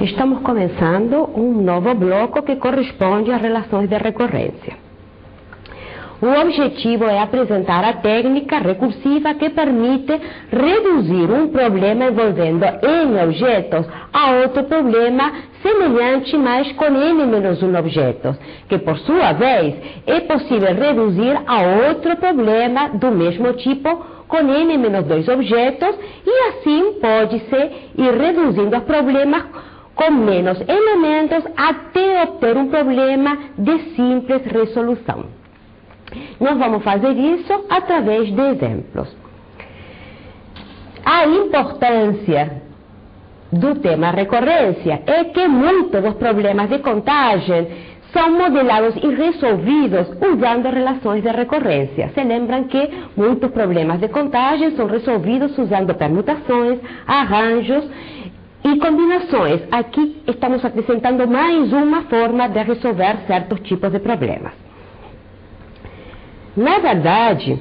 Estamos começando um novo bloco que corresponde às relações de recorrência. O objetivo é apresentar a técnica recursiva que permite reduzir um problema envolvendo N objetos a outro problema semelhante, mas com N menos 1 objetos, que por sua vez é possível reduzir a outro problema do mesmo tipo com N menos 2 objetos, e assim pode-se ir reduzindo os problemas com menos elementos até obter um problema de simples resolução. Nós vamos fazer isso através de exemplos. A importância do tema recorrência é que muitos dos problemas de contagem são modelados e resolvidos usando relações de recorrência. Se lembram que muitos problemas de contagem são resolvidos usando permutações, arranjos e combinações. Aqui estamos acrescentando mais uma forma de resolver certos tipos de problemas. Na verdade,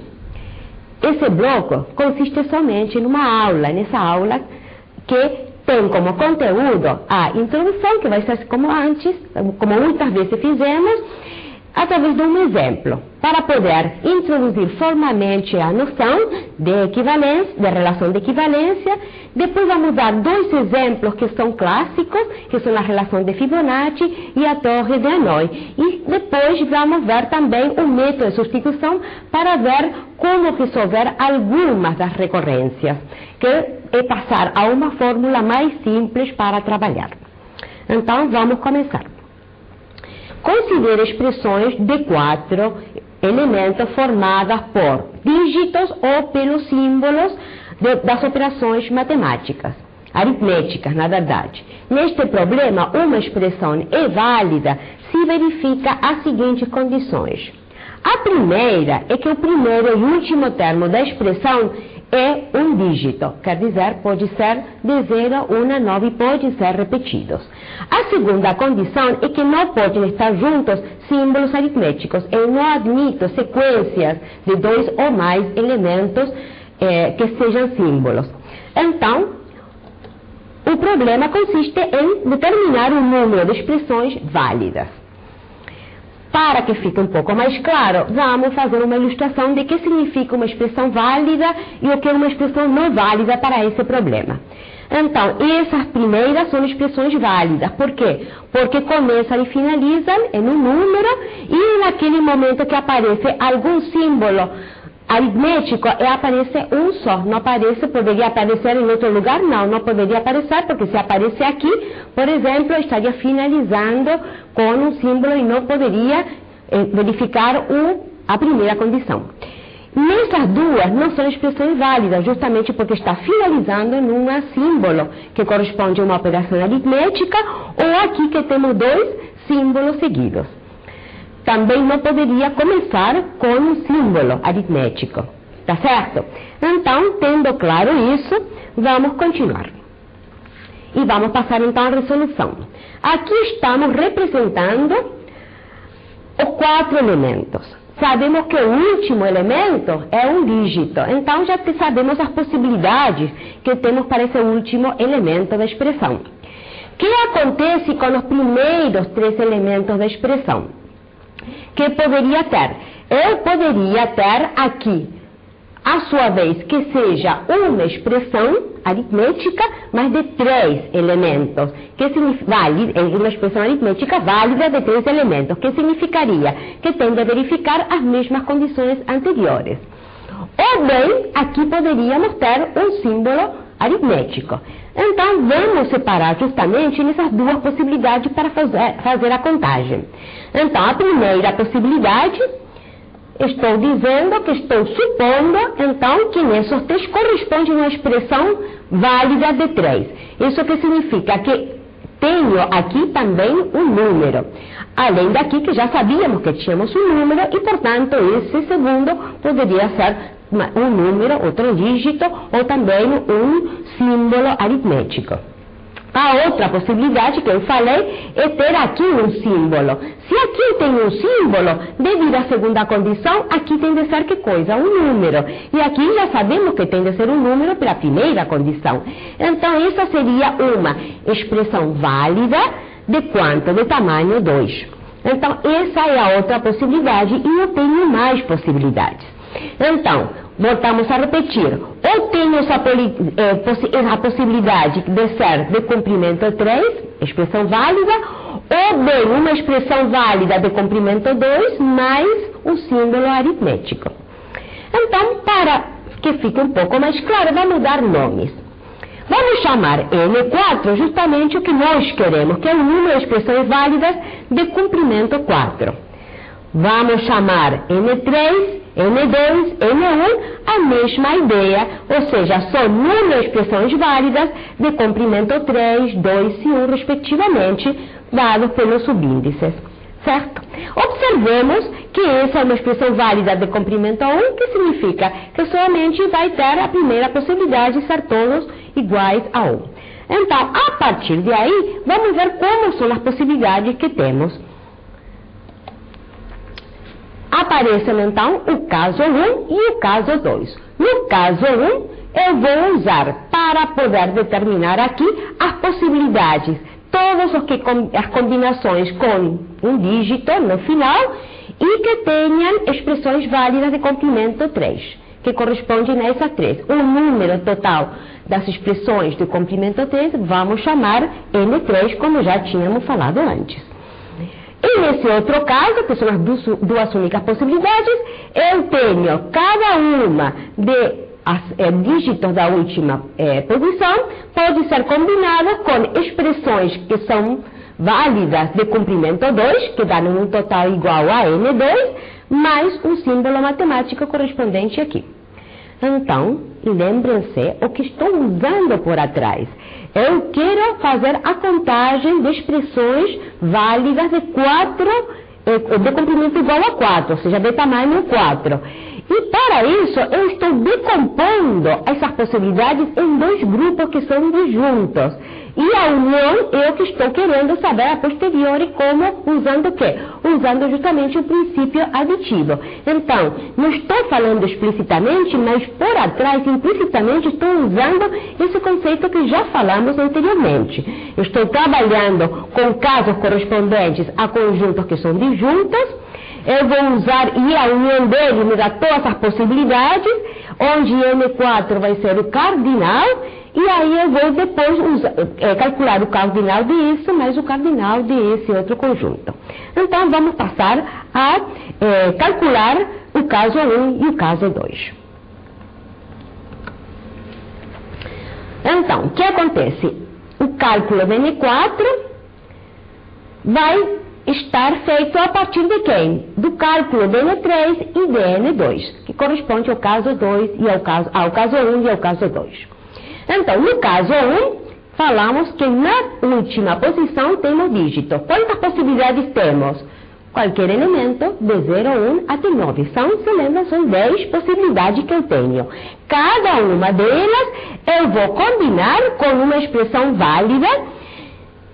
esse bloco consiste somente numa aula, nessa aula que tem como conteúdo a introdução, que vai ser como antes, como muitas vezes fizemos, através de um exemplo, para poder introduzir formalmente a noção de equivalência, de relação de equivalência. Depois vamos dar dois exemplos que são clássicos, que são a relação de Fibonacci e a torre de Hanoi. E depois vamos ver também o método de substituição para ver como resolver algumas das recorrências, que é passar a uma fórmula mais simples para trabalhar. Então, vamos começar. Considere expressões de 4 elementos formadas por dígitos ou pelos símbolos das operações matemáticas, aritméticas, na verdade. Neste problema, uma expressão é válida se verifica as seguintes condições. A primeira é que o primeiro e último termo da expressão é um dígito, quer dizer, pode ser de 0, 1 a 9 e pode ser repetidos. A segunda condição é que não podem estar juntos símbolos aritméticos. Eu não admito sequências de 2 ou mais elementos que sejam símbolos. Então, o problema consiste em determinar o número de expressões válidas. Para que fique um pouco mais claro, vamos fazer uma ilustração de que significa uma expressão válida e o que é uma expressão não válida para esse problema. Então, essas primeiras são expressões válidas. Por quê? Porque começam e finalizam em um número, e naquele momento que aparece algum símbolo aritmético, aparece um só. Não aparece, poderia aparecer em outro lugar? Não poderia aparecer, porque se aparecer aqui, por exemplo, estaria finalizando com um símbolo e não poderia verificar a primeira condição. Nessas duas não são expressões válidas, justamente porque está finalizando em um símbolo que corresponde a uma operação aritmética, ou aqui que temos 2 símbolos seguidos. Também não poderia começar com um símbolo aritmético, tá certo? Então, tendo claro isso, vamos continuar. E vamos passar então à resolução. Aqui estamos representando os 4 elementos. Sabemos que o último elemento é um dígito, então já sabemos as possibilidades que temos para esse último elemento da expressão. O que acontece com os primeiros 3 elementos da expressão? Que poderia ter? Eu poderia ter aqui, a sua vez, que seja uma expressão aritmética, mas de 3 elementos, que significa uma expressão aritmética válida de 3 elementos, que significaria que tem de verificar as mesmas condições anteriores. Ou bem, aqui poderíamos ter um símbolo aritmético. Então, vamos separar justamente nessas duas possibilidades para fazer a contagem. Então, a primeira possibilidade, estou dizendo que estou supondo, então, que nesses 3 corresponde a uma expressão válida de 3. Isso que significa que tenho aqui também um número. Além daqui que já sabíamos que tínhamos um número e, portanto, esse segundo poderia ser um número, outro dígito ou também um símbolo aritmético. A outra possibilidade que eu falei é ter aqui um símbolo. Se aqui tem um símbolo, devido à segunda condição, aqui tem de ser que coisa? Um número. E aqui já sabemos que tem de ser um número pela primeira condição. Então, essa seria uma expressão válida de quanto? De tamanho 2. Então, essa é a outra possibilidade e eu tenho mais possibilidades. Então, voltamos a repetir. Ou tenho a possibilidade de ser de comprimento 3, expressão válida, ou bem uma expressão válida de comprimento 2, mais um símbolo aritmético. Então, para que fique um pouco mais claro, vamos dar nomes. Vamos chamar N4 justamente o que nós queremos, que é o número de expressões válidas de comprimento 4. Vamos chamar N3, N2, N1, a mesma ideia, ou seja, são número de expressões válidas de comprimento 3, 2 e 1, respectivamente, dados pelos subíndices. Certo? Observemos que essa é uma expressão válida de comprimento 1, que significa que somente vai ter a primeira possibilidade de ser todos iguais a 1. Então, a partir de aí, vamos ver como são as possibilidades que temos. Aparecem então o caso 1 e o caso 2. No caso 1, eu vou usar para poder determinar aqui as possibilidades, todas as combinações com um dígito no final e que tenham expressões válidas de comprimento 3, que correspondem a essas 3. O número total das expressões de comprimento 3 vamos chamar N3, como já tínhamos falado antes. E nesse outro caso, que são as duas únicas possibilidades, eu tenho cada uma de dígitos da última posição, pode ser combinada com expressões que são válidas de comprimento 2, que dão um total igual a N2, mais um símbolo matemático correspondente aqui. Então, lembrem-se o que estou usando por atrás. Eu quero fazer a contagem de expressões válidas de comprimento igual a 4, ou seja, de tamanho 4. E para isso, eu estou decompondo essas possibilidades em dois grupos que são disjuntos. E a união é o que estou querendo saber a posteriori, como usando o quê? Usando justamente o princípio aditivo. Então, não estou falando explicitamente, mas por atrás, implicitamente, estou usando esse conceito que já falamos anteriormente. Eu estou trabalhando com casos correspondentes a conjuntos que são disjuntos. Eu vou usar, e a união dele me dá todas as possibilidades, onde N4 vai ser o cardinal, e aí eu vou depois calcular o cardinal disso, mais o cardinal desse outro conjunto. Então, vamos passar a calcular o caso 1 e o caso 2. Então, o que acontece? O cálculo de N4 vai estar feito a partir de quem? Do cálculo de N3 e de N2, que corresponde ao caso 2 e ao caso 1 e ao caso 2. Então, no caso 1, falamos que na última posição temos dígito. Quantas possibilidades temos? Qualquer elemento de 0 a 1 até 9. Se lembra, são 10 possibilidades que eu tenho. Cada uma delas eu vou combinar com uma expressão válida.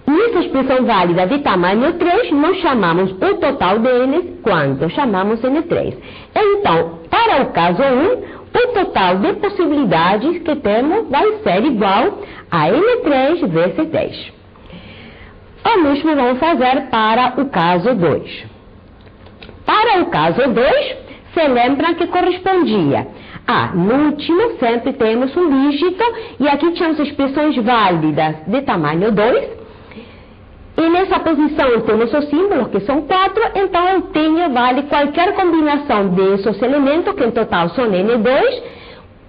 E essa expressão válida de tamanho 3, nós chamamos o total deles quanto? Chamamos N3. Então, para o caso 1, o total de possibilidades que temos vai ser igual a N3 vezes 10. O mesmo vamos fazer para o caso 2. Para o caso 2, se lembra que correspondia no último sempre temos um dígito, e aqui tínhamos expressões válidas de tamanho 2, e nessa posição temos os símbolos, que são 4, então eu tenho, vale qualquer combinação desses elementos, que em total são N2,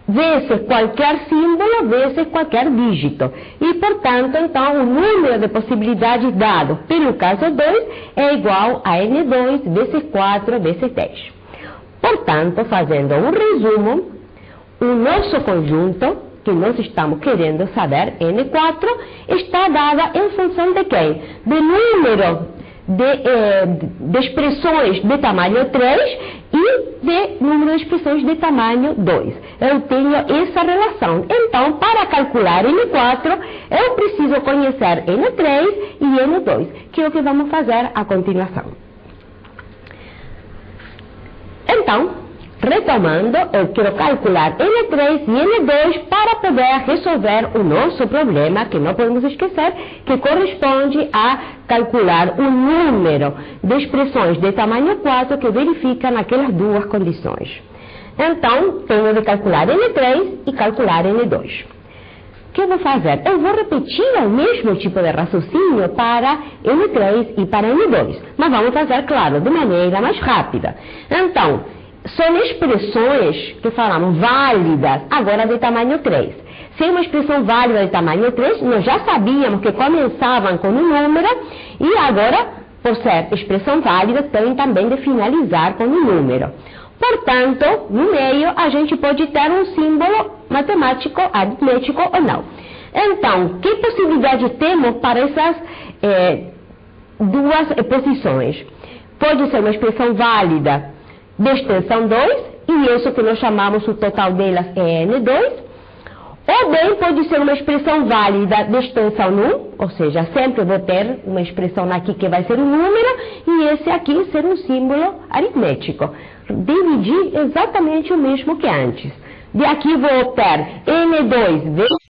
vezes qualquer símbolo, vezes qualquer dígito. E, portanto, então, o número de possibilidades dado pelo caso 2 é igual a N2 vezes 4 vezes 10. Portanto, fazendo um resumo, o nosso conjunto que nós estamos querendo saber, N4, está dada em função de quem? Do número de expressões de tamanho 3 e de número de expressões de tamanho 2. Eu tenho essa relação. Então, para calcular N4, eu preciso conhecer N3 e N2, que é o que vamos fazer a continuação. Então, retomando, eu quero calcular N3 e N2 para poder resolver o nosso problema, que não podemos esquecer, que corresponde a calcular o número de expressões de tamanho 4 que verificam aquelas duas condições. Então, tenho de calcular N3 e calcular N2. O que eu vou fazer? Eu vou repetir o mesmo tipo de raciocínio para N3 e para N2, mas vamos fazer, claro, de maneira mais rápida. Então, são expressões que falamos válidas, agora de tamanho 3. Se é uma expressão válida de tamanho 3, nós já sabíamos que começavam com um número e agora, por ser expressão válida, tem também de finalizar com um número. Portanto, no meio, a gente pode ter um símbolo matemático, aritmético ou não. Então, que possibilidade temos para essas duas posições? Pode ser uma expressão válida de extensão 2, e isso que nós chamamos o total delas é N2, ou bem pode ser uma expressão válida de extensão 1, ou seja, sempre vou ter uma expressão aqui que vai ser um número, e esse aqui ser um símbolo aritmético. Dividir exatamente o mesmo que antes. De aqui vou ter N2 vezes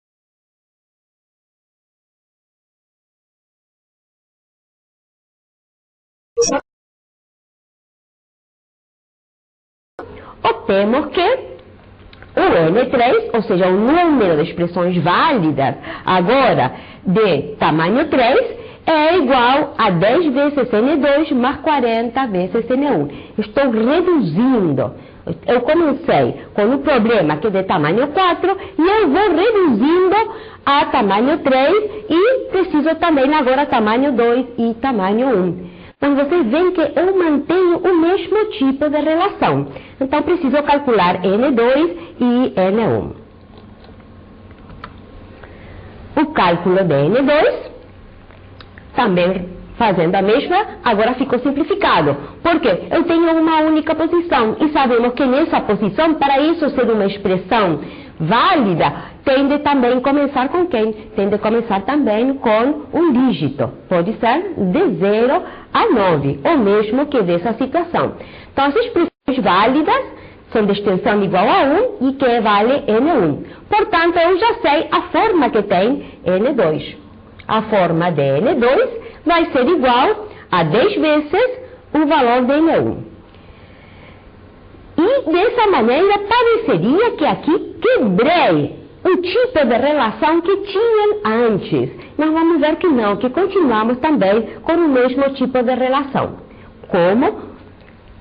temos que o N3, ou seja, o número de expressões válidas, agora de tamanho 3, é igual a 10 vezes N2 mais 40 vezes N1. Estou reduzindo. Eu comecei com um problema que é de tamanho 4 e eu vou reduzindo a tamanho 3 e preciso também agora tamanho 2 e tamanho 1. Então, vocês veem que eu mantenho o mesmo tipo de relação. Então, preciso calcular N2 e N1. O cálculo de N2, também fazendo a mesma, agora ficou simplificado. Porque eu tenho uma única posição e sabemos que nessa posição, para isso ser uma expressão válida, tem de também começar com quem? Tem de começar também com um dígito. Pode ser de 0 a 9, ou mesmo que dessa situação. Então, as expressões válidas são de extensão igual a 1 e que vale N1. Portanto, eu já sei a forma que tem N2. A forma de N2 vai ser igual a 10 vezes o valor de N1. E dessa maneira pareceria que aqui quebrei o tipo de relação que tinham antes. Nós vamos ver que não, que continuamos também com o mesmo tipo de relação. Como?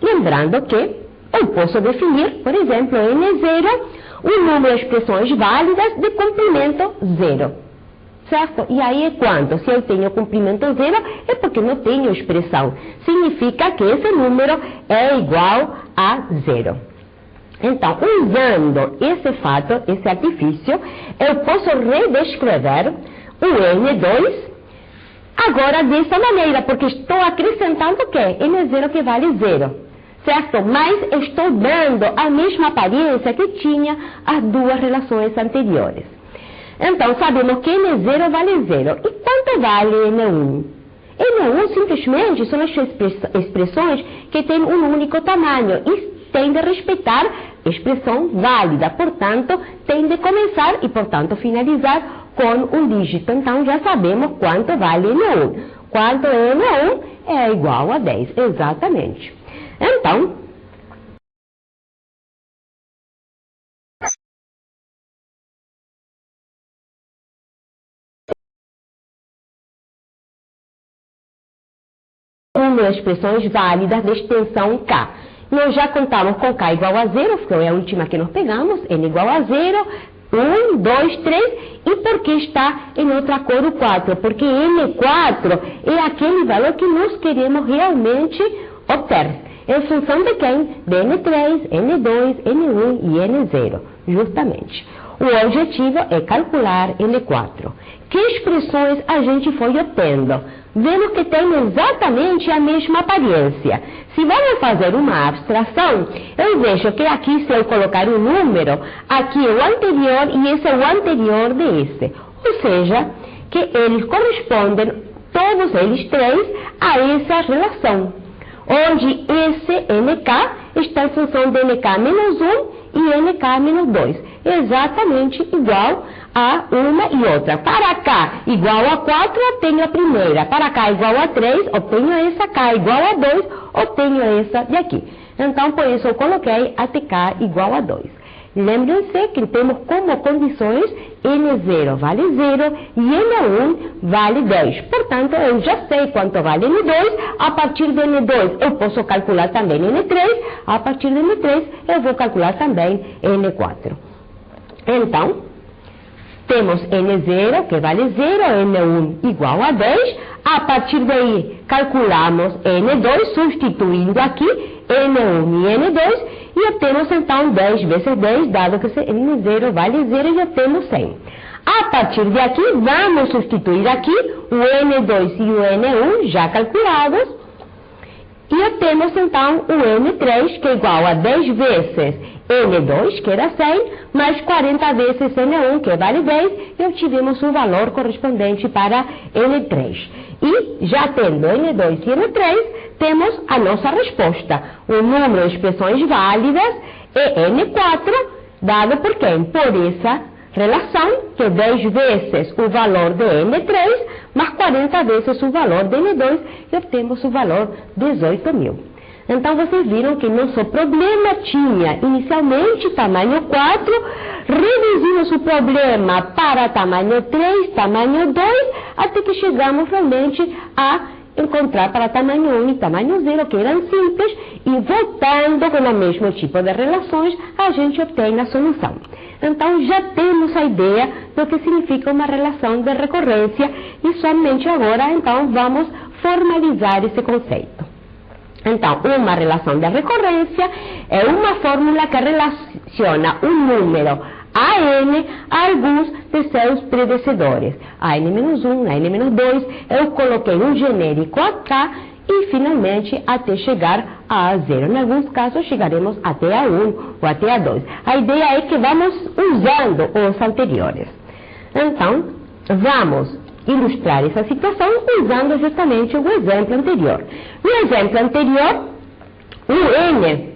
Lembrando que eu posso definir, por exemplo, N0, o número de expressões válidas de comprimento 0. Certo? E aí é quanto? Se eu tenho comprimento 0, é porque não tenho expressão. Significa que esse número é igual a 0. Então, usando esse fato, esse artifício, eu posso redescrever o N2 agora dessa maneira, porque estou acrescentando o quê? N0 que vale 0. Certo? Mas estou dando a mesma aparência que tinha as duas relações anteriores. Então, sabemos que N0 vale 0. E quanto vale N1? N1 simplesmente são as expressões que têm um único tamanho e tem de respeitar expressão válida. Portanto, tem de começar e, portanto, finalizar com um dígito. Então, já sabemos quanto vale N1. Quanto N1 é igual a 10, exatamente. Então, as expressões válidas de extensão K. Nós já contamos com K igual a 0, foi a última que nós pegamos, N igual a 0, 1, 2, 3, e por que está em outra cor o 4? Porque N4 é aquele valor que nós queremos realmente obter. Em função de quem? De N3, N2, N1 e N0, justamente. o objetivo é calcular N4. Que expressões a gente foi obtendo? Vemos que tem exatamente a mesma aparência. Se vamos fazer uma abstração, eu vejo que aqui, se eu colocar um número, aqui é o anterior e esse é o anterior desse. Ou seja, que eles correspondem, todos eles três, a essa relação, onde esse NK está em função de NK menos 1 e NK menos 2, exatamente igual a uma e outra. Para cá igual a 4, obtenho a primeira. Para cá igual a 3, obtenho essa. Cá igual a 2, obtenho essa de aqui. Então, por isso eu coloquei até cá igual a 2. Lembrem-se que temos como condições N0 vale 0 e N1 vale 10. Portanto, eu já sei quanto vale N2. A partir de N2 eu posso calcular também N3. A partir de N3 eu vou calcular também N4. Então, temos N0 que vale 0, N1 igual a 10. A partir daí calculamos N2 substituindo aqui N1 e N2 e obtemos então 10 vezes 10, dado que N0 vale 0 e obtemos 100. A partir de aqui vamos substituir aqui o N2 e o N1 já calculados e obtemos então o N3 que é igual a 10 vezes N2, que era 100, mais 40 vezes N1, que vale 10, e obtivemos o valor correspondente para N3. E, já tendo N2 e N3, temos a nossa resposta. O número de expressões válidas é N4, dado por quem? Por essa relação, que é 10 vezes o valor de N3, mais 40 vezes o valor de N2, e obtemos o valor 18.000. Então, vocês viram que nosso problema tinha inicialmente tamanho 4, reduzimos o problema para tamanho 3, tamanho 2, até que chegamos realmente a encontrar para tamanho 1 e tamanho 0, que eram simples, e voltando com o mesmo tipo de relações, a gente obtém a solução. Então, já temos a ideia do que significa uma relação de recorrência, e somente agora, então, vamos formalizar esse conceito. Então, uma relação de recorrência é uma fórmula que relaciona um número AN a alguns de seus predecessores. AN-1, AN-2, eu coloquei um genérico AK e, finalmente, até chegar a 0. Em alguns casos, chegaremos até a 1 ou até a 2. A ideia é que vamos usando os anteriores. Então, vamos ilustrar essa situação usando justamente o exemplo anterior. No exemplo anterior, o N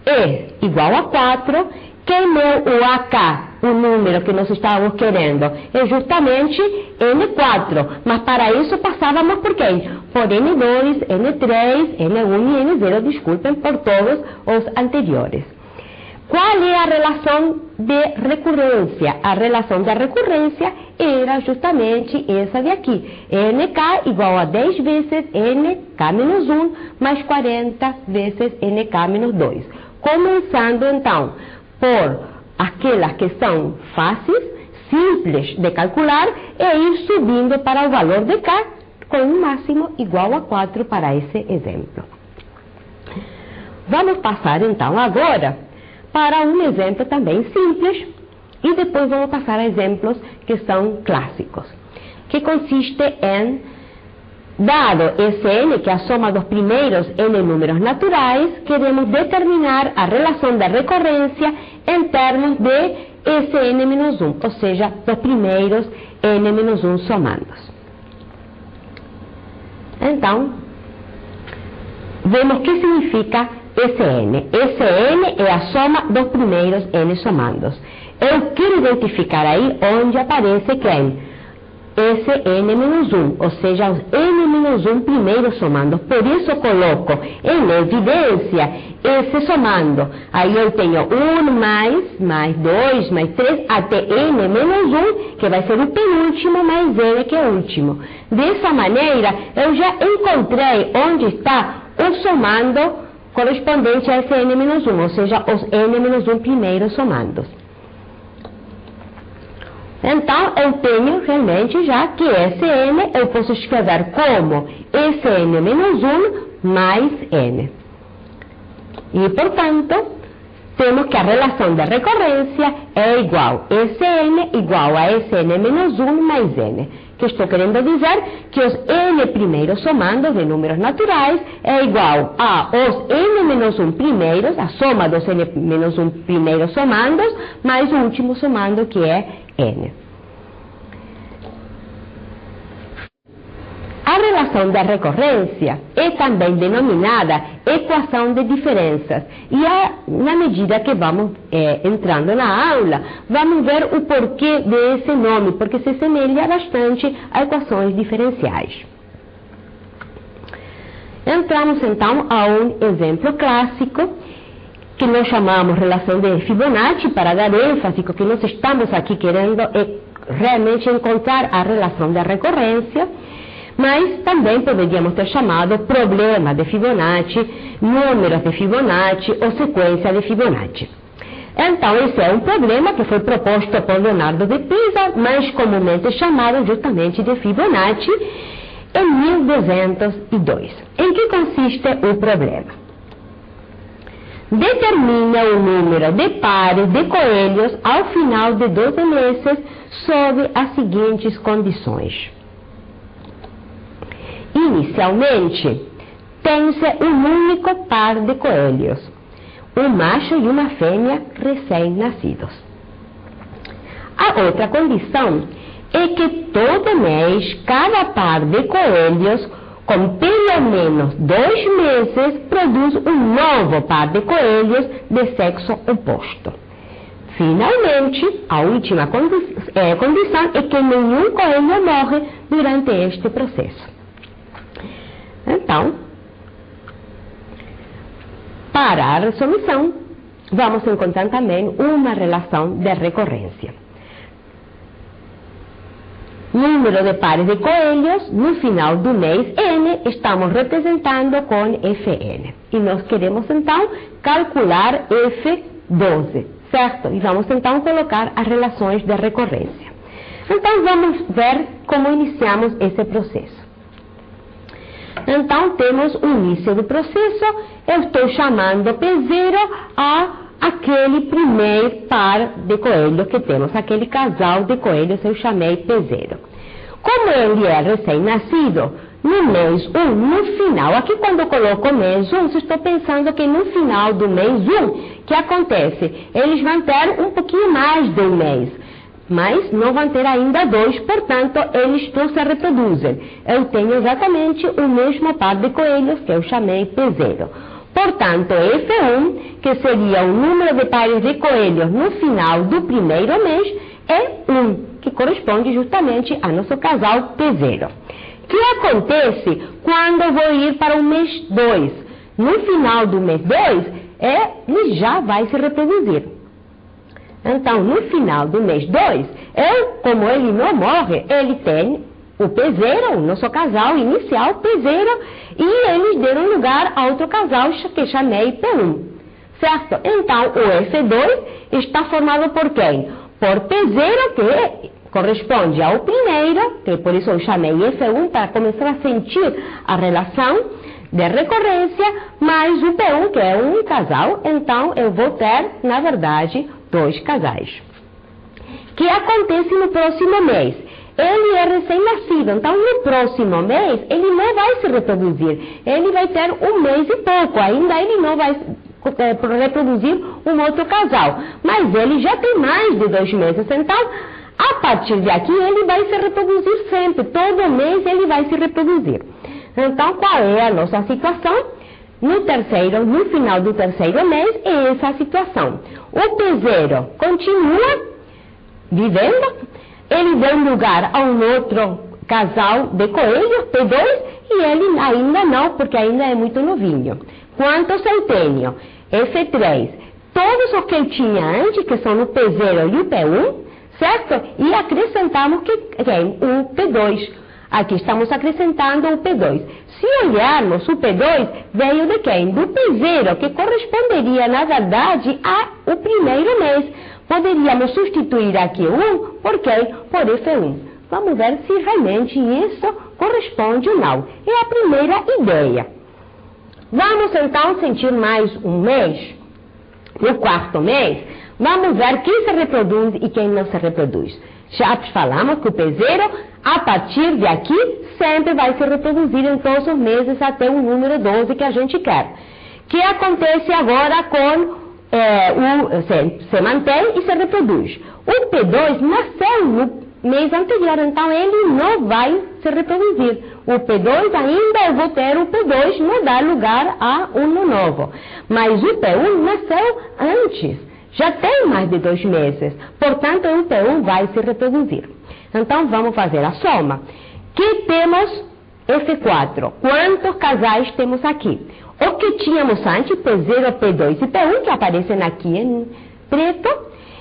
é igual a 4, queimou o AK, o número que nós estávamos querendo, é justamente N4, mas para isso passávamos por quem? Por N2, N3, N1 e N0, desculpem por todos os anteriores. Qual é a relação de recorrência? A relação da recorrência era justamente essa de aqui. NK igual a 10 vezes NK menos 1 mais 40 vezes NK menos 2. Começando então por aquelas que são fáceis, simples de calcular, e ir subindo para o valor de K com um máximo igual a 4 para esse exemplo. Vamos passar então agora para um exemplo também simples, e depois vamos passar a exemplos que são clássicos, que consiste em, dado esse N, que é a soma dos primeiros N números naturais, queremos determinar a relação da recorrência em termos de esse N-1, ou seja, dos primeiros N-1 somados. Então, vemos o que significa esse N. Esse N é a soma dos primeiros N somandos. Eu quero identificar aí onde aparece quem? Esse N-1, ou seja, os N-1 primeiros somandos. Por isso eu coloco em evidência esse somando. Aí eu tenho 1 mais 2, mais 3, até N-1, que vai ser o penúltimo, mais N, que é o último. Dessa maneira, eu já encontrei onde está o somando correspondente a esse N-1, ou seja, os N-1 primeiros somandos. Então, eu tenho realmente já que esse N eu posso escrever como esse N-1 mais N. E, portanto, temos que a relação de recorrência é igual Sn igual a Sn menos 1 mais n. Que estou querendo dizer que os n primeiros somandos de números naturais é igual a os n menos 1 primeiros, a soma dos n menos 1 primeiros somandos, mais o último somando que é n. A relação da recorrência é também denominada equação de diferenças. E na medida que vamos entrando na aula, vamos ver o porquê desse nome, porque se semelha bastante a equações diferenciais. Entramos então a um exemplo clássico, que nós chamamos relação de Fibonacci, para dar ênfase, que nós estamos aqui querendo realmente encontrar a relação da recorrência. Mas também poderíamos ter chamado problema de Fibonacci, números de Fibonacci ou sequência de Fibonacci. Então, esse é um problema que foi proposto por Leonardo de Pisa, mais comumente chamado justamente de Fibonacci, em 1202. Em que consiste o problema? Determina o número de pares de coelhos ao final de 12 meses sob as seguintes condições. Inicialmente, tem-se um único par de coelhos, um macho e uma fêmea recém-nascidos. A outra condição é que todo mês cada par de coelhos, com pelo menos 2 meses, produz um novo par de coelhos de sexo oposto. Finalmente, a última condição é que nenhum coelho morre durante este processo. Então, para a resolução, vamos encontrar também uma relação de recorrência. Número de pares de coelhos no final do mês N estamos representando com Fn. E nós queremos então calcular F12, certo? E vamos então colocar as relações de recorrência. Então vamos ver como iniciamos esse processo. Então, temos o início do processo, eu estou chamando P0 a aquele primeiro par de coelhos que temos, aquele casal de coelhos eu chamei P0. Como ele é recém-nascido, no mês 1, no final, aqui quando eu coloco mês 1, estou pensando que no final do mês 1, que acontece? Eles vão ter um pouquinho mais de um mês. Mas não vão ter ainda 2, portanto, eles não se reproduzem. Eu tenho exatamente o mesmo par de coelhos que eu chamei P0. Portanto, F1, que seria o número de pares de coelhos no final do primeiro mês, é 1, que corresponde justamente ao nosso casal P0. O que acontece quando eu vou ir para o mês 2? No final do mês 2, ele já vai se reproduzir. Então, no final do mês 2, como ele não morre, ele tem o P0, o nosso casal inicial P0, e eles deram lugar a outro casal que chamei P1, certo? Então, o F2 está formado por quem? Por P0, que corresponde ao primeiro, que por isso eu chamei F1, para começar a sentir a relação de recorrência, mais o P1, que é um casal, então eu vou ter, na verdade, 2 casais. O que acontece no próximo mês? Ele é recém-nascido, então no próximo mês ele não vai se reproduzir, ele vai ter 1 mês e pouco, ainda ele não vai reproduzir um outro casal, mas ele já tem mais de 2 meses, então a partir de aqui ele vai se reproduzir sempre, todo mês ele vai se reproduzir. Então qual é a nossa situação? No final do terceiro mês, é essa a situação. O P0 continua vivendo, ele deu lugar a um outro casal de coelhos, P2, e ele ainda não, porque ainda é muito novinho. Quantos eu tenho? F3. Todos os que eu tinha antes, que são o P0 e o P1, certo? E acrescentamos o P2. Aqui estamos acrescentando o P2. Se olharmos, o P2 veio de quem? Do P0, que corresponderia, na verdade, ao primeiro mês. Poderíamos substituir aqui 1 por quem? Por F1. Vamos ver se realmente isso corresponde ou não. É a primeira ideia. Vamos então sentir mais um mês. No quarto mês, vamos ver quem se reproduz e quem não se reproduz. Já falamos que o P0, a partir de aqui, sempre vai se reproduzir em todos os meses até o número 12 que a gente quer. O que acontece agora com se mantém e se reproduz. O P2 nasceu no mês anterior, então ele não vai se reproduzir. O P2 ainda eu vou ter o P2, não dá lugar a um novo. Mas o P1 nasceu antes, já tem mais de 2 meses, portanto o P1 vai se reproduzir. Então vamos fazer a soma. Que temos F4? Quantos casais temos aqui? O que tínhamos antes, P0, P2 e P1, que aparecem aqui em preto,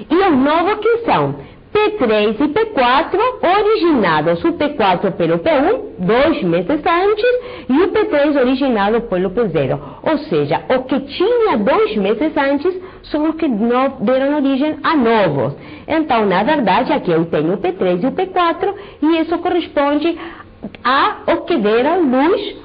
e os novos que são P3 e P4, originados o P4 pelo P1, 2 meses antes, e o P3 originado pelo P0. Ou seja, o que tinha 2 meses antes são os que deram origem a novos. Então, na verdade, aqui eu tenho o P3 e o P4, e isso corresponde ao que deram luz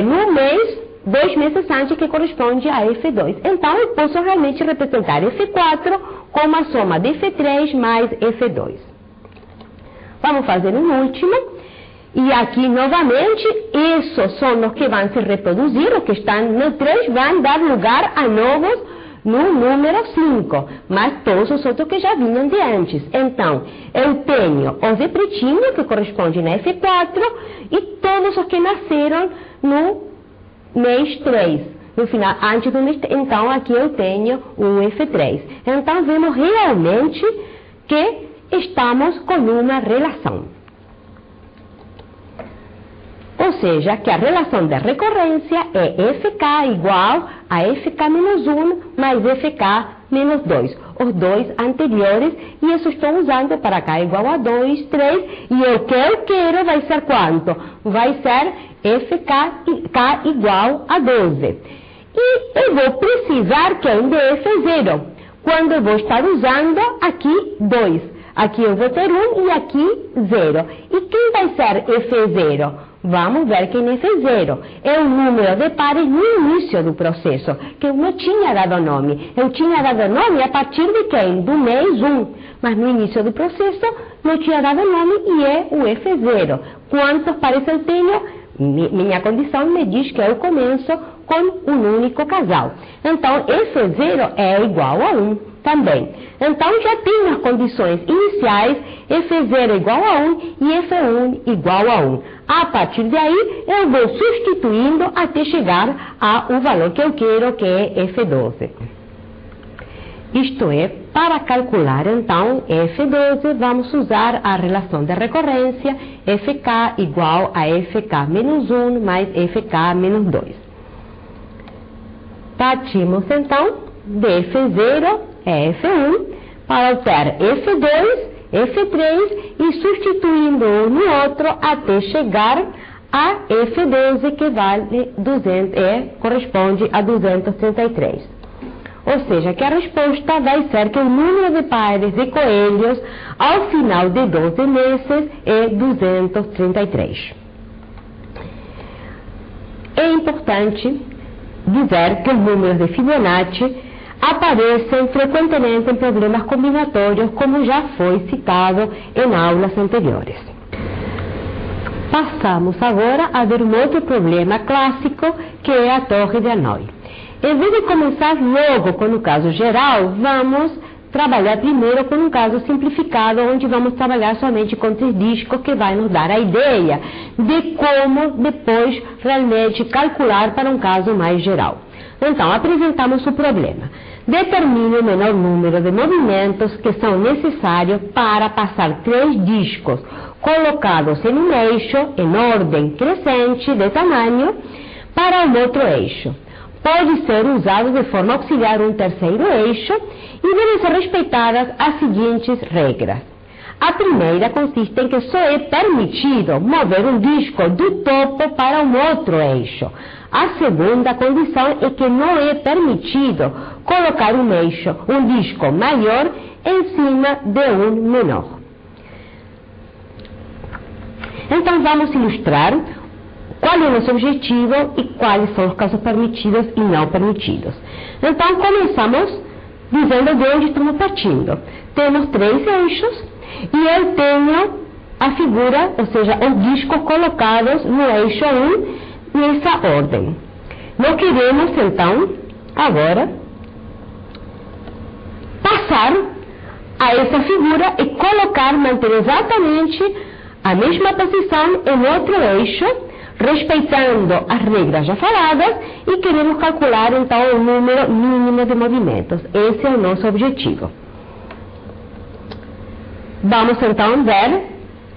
no mês 2 meses antes, que corresponde a F2. Então, eu posso realmente representar F4 como a soma de F3 mais F2. Vamos fazer um último. E aqui, novamente, esses são os que vão se reproduzir, os que estão no 3 vão dar lugar a novos no número 5, mas todos os outros que já vinham de antes. Então, eu tenho os de pretinho, que correspondem na F4, e todos os que nasceram no mês 3, no final, antes do mês 3. Então, aqui eu tenho o F3. Então, vemos realmente que estamos com uma relação. Ou seja, que a relação de recorrência é FK igual a FK menos 1 mais FK menos 2. Os dois anteriores, e isso estou usando para K igual a 2, 3, e o que eu quero vai ser quanto? Vai ser K igual a 12. E eu vou precisar que ainda F0, quando eu vou estar usando aqui 2. Aqui eu vou ter 1 e aqui 0. E quem vai ser F0? Vamos ver quem é F0. É o número de pares no início do processo, que eu não tinha dado nome. Eu tinha dado nome a partir de quem? Do mês 1. Mas no início do processo não tinha dado nome e é o F0. Quantos pares eu tenho? Minha condição me diz que eu começo com um único casal. Então, F0 é igual a 1 também. Então, já tenho as condições iniciais, F0 igual a 1 e F1 igual a 1. A partir daí, eu vou substituindo até chegar ao valor que eu quero, que é F12. Isto é, para calcular então F12, vamos usar a relação de recorrência FK igual a FK menos 1 mais FK menos 2. Partimos então de F0 é F1 para obter F2, F3 e substituindo um no outro até chegar a F12, que vale 200, corresponde a 233. Ou seja, que a resposta vai ser que o número de pares de coelhos ao final de 12 meses é 233. É importante dizer que os números de Fibonacci aparecem frequentemente em problemas combinatórios, como já foi citado em aulas anteriores. Passamos agora a ver um outro problema clássico, que é a torre de Hanói. Em vez de começar logo com o caso geral, vamos trabalhar primeiro com um caso simplificado, onde vamos trabalhar somente com 3 discos, que vai nos dar a ideia de como depois realmente calcular para um caso mais geral. Então, apresentamos o problema. Determine o menor número de movimentos que são necessários para passar 3 discos colocados em um eixo em ordem crescente de tamanho para um outro eixo. Pode ser usado de forma auxiliar um terceiro eixo e devem ser respeitadas as seguintes regras. A primeira consiste em que só é permitido mover um disco do topo para um outro eixo. A segunda condição é que não é permitido colocar um disco maior em cima de um menor. Então vamos ilustrar qual é o nosso objetivo e quais são os casos permitidos e não permitidos. Então, começamos dizendo de onde estamos partindo. Temos 3 eixos e eu tenho a figura, ou seja, os discos colocados no eixo 1 nessa ordem. Nós queremos, então, agora, passar a essa figura e colocar, manter exatamente a mesma posição em outro eixo, respeitando as regras já faladas, e queremos calcular então o número mínimo de movimentos. Esse é o nosso objetivo. Vamos então ver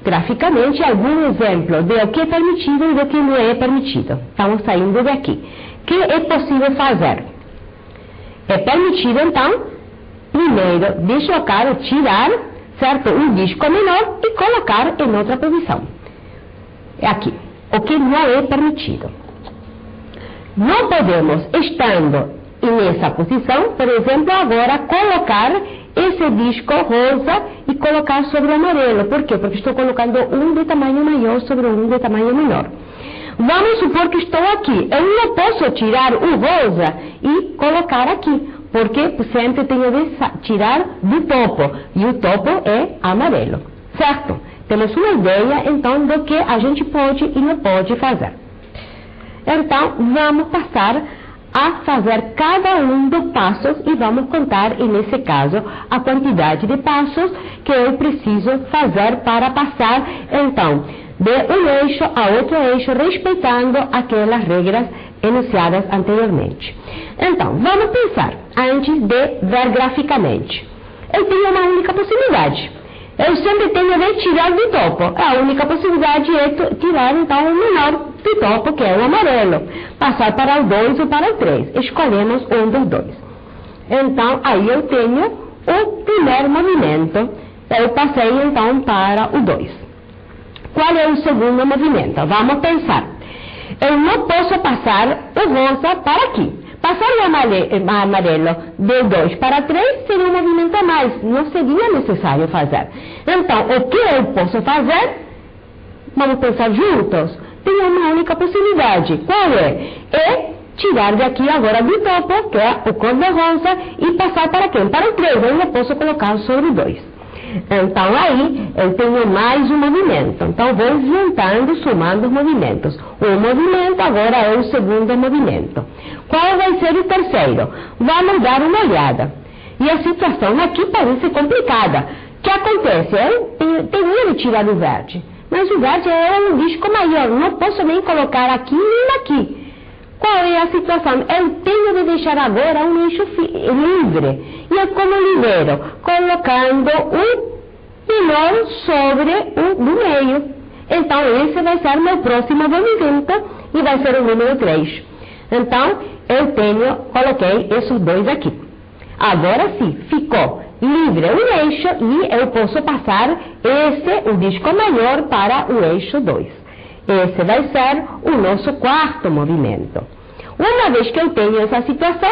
graficamente algum exemplo de o que é permitido e do que não é permitido. Estamos saindo daqui. O que é possível fazer? É permitido então, primeiro, deslocar ou tirar, certo, um disco menor e colocar em outra posição. É aqui. O que não é permitido. Não podemos, estando nessa posição, por exemplo, agora colocar esse disco rosa e colocar sobre o amarelo. Por quê? Porque estou colocando um de tamanho maior sobre um de tamanho menor. Vamos supor que estou aqui. Eu não posso tirar o rosa e colocar aqui, porque sempre tenho de tirar do topo, e o topo é amarelo, certo? Temos uma ideia, então, do que a gente pode e não pode fazer. Então, vamos passar a fazer cada um dos passos e vamos contar, e nesse caso, a quantidade de passos que eu preciso fazer para passar, então, de um eixo a outro eixo, respeitando aquelas regras enunciadas anteriormente. Então, vamos pensar, antes de ver graficamente. Eu tenho uma única possibilidade. Eu sempre tenho de tirar do topo. A única possibilidade é tirar, então, o menor do topo, que é o amarelo. Passar para o 2 ou para o 3. Escolhemos um dos dois. Então, aí eu tenho o primeiro movimento. Eu passei, então, para o 2. Qual é o segundo movimento? Vamos pensar. Eu não posso passar o rosa para aqui. Passar o amarelo de 2 para 3 seria um movimento a mais, não seria necessário fazer. Então, o que eu posso fazer? Vamos pensar juntos? Tem uma única possibilidade. Qual é? É tirar daqui agora do topo, que é o cor de rosa, e passar para quem? Para o 3, eu não posso colocar sobre o 2. Então, aí, eu tenho mais um movimento. Então, vou juntando, somando os movimentos. Um movimento agora é o segundo movimento. Qual vai ser o terceiro? Vamos dar uma olhada. E a situação aqui parece complicada. O que acontece? Eu tenho de tirar o verde. Mas o verde é um disco maior. Não posso nem colocar aqui nem aqui. Qual é a situação? Eu tenho de deixar agora um eixo livre. E eu como libero? Colocando um menor sobre o do meio. Então, esse vai ser o meu próximo movimento e vai ser o número 3. Então, coloquei esses dois aqui. Agora sim, ficou livre o eixo e eu posso passar o disco maior para o eixo 2. Esse vai ser o nosso quarto movimento. Uma vez que eu tenho essa situação,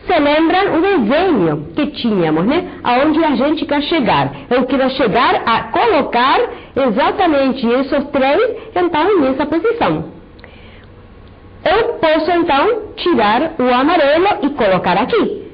se lembram o desenho que tínhamos, né? Aonde a gente quer chegar. Eu quero chegar a colocar exatamente esses 3, então, nessa posição. Eu posso, então, tirar o amarelo e colocar aqui.